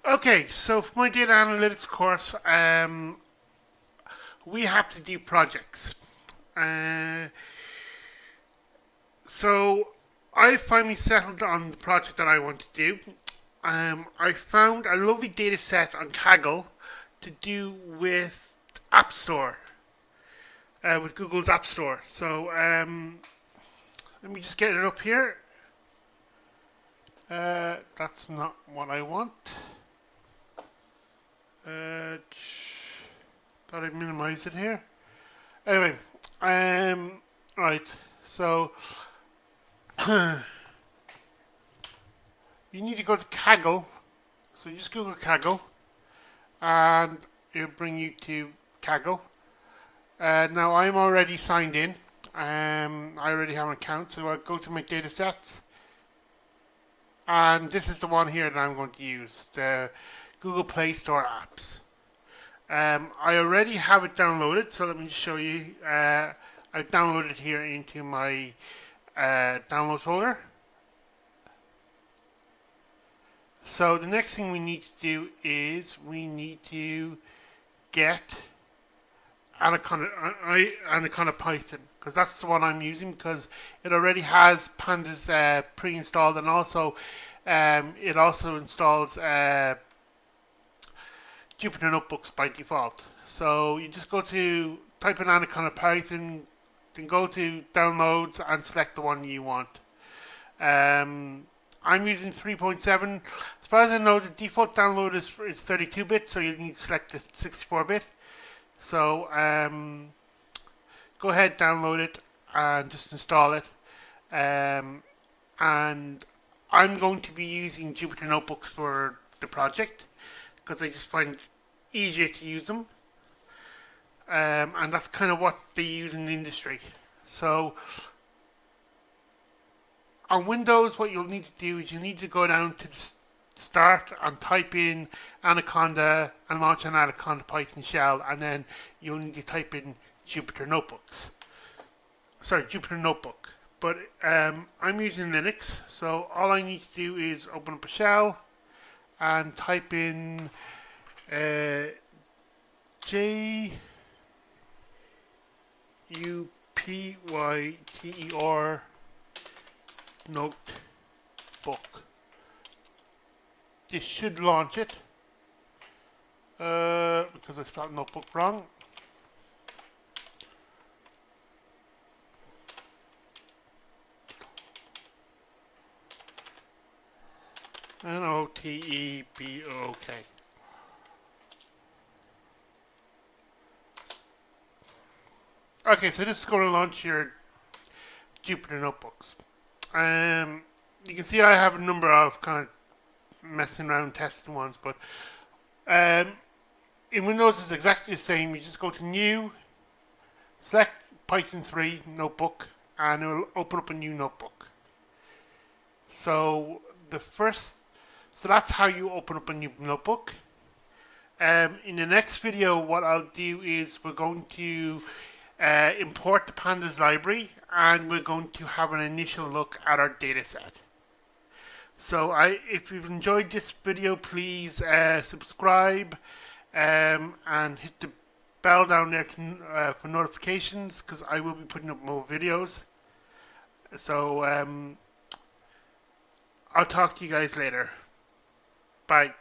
Okay, so for my data analytics course, we have to do projects. Uh, so I finally settled on the project that I want to do. I found a lovely data set on Kaggle to do with App Store, with Google's App Store. So let me just get it up here. That's not what I want. Thought I'd minimize it here. Anyway, right. So you need to go to Kaggle. So you just Google Kaggle, and it'll bring you to Kaggle. Now I'm already signed in. I already have an account, so I'll go to my data sets, and this is the one here that I'm going to use, the Google Play Store apps. I already have it downloaded, so let me show you. I've downloaded it here into my download folder. So the next thing we need to do is we need to get Anaconda Python, because that's the one I'm using, because it already has Pandas pre-installed, and also it also installs Jupyter Notebooks by default. So you just type in Anaconda Python, then go to Downloads and select the one you want. I'm using 3.7. As far as I know, the default download is 32-bit, so you need to select the 64-bit. So go ahead, download it, and just install it. And I'm going to be using Jupyter Notebooks for the project, because I just find it easier to use them. And that's kind of what they use in the industry. So on Windows, what you'll need to do is you need to go down to the start and type in Anaconda and launch an Anaconda Python shell, and then you'll need to type in Jupyter Notebooks. Sorry, Jupyter Notebook. But I'm using Linux, so all I need to do is open up a shell and type in Jupyter Notebook. This should launch it, because I spelled notebook wrong. Notebook. Okay, so this is going to launch your Jupyter Notebooks. You can see I have a number of kind of messing around testing ones, but in Windows it's exactly the same. You just go to New, select Python 3 Notebook, and it will open up a new notebook. So that's how you open up a new notebook. In the next video, what I'll do is we're going to import the Pandas library, and we're going to have an initial look at our data set. So if you've enjoyed this video, please subscribe and hit the bell down there for notifications, because I will be putting up more videos. So I'll talk to you guys later. Bye.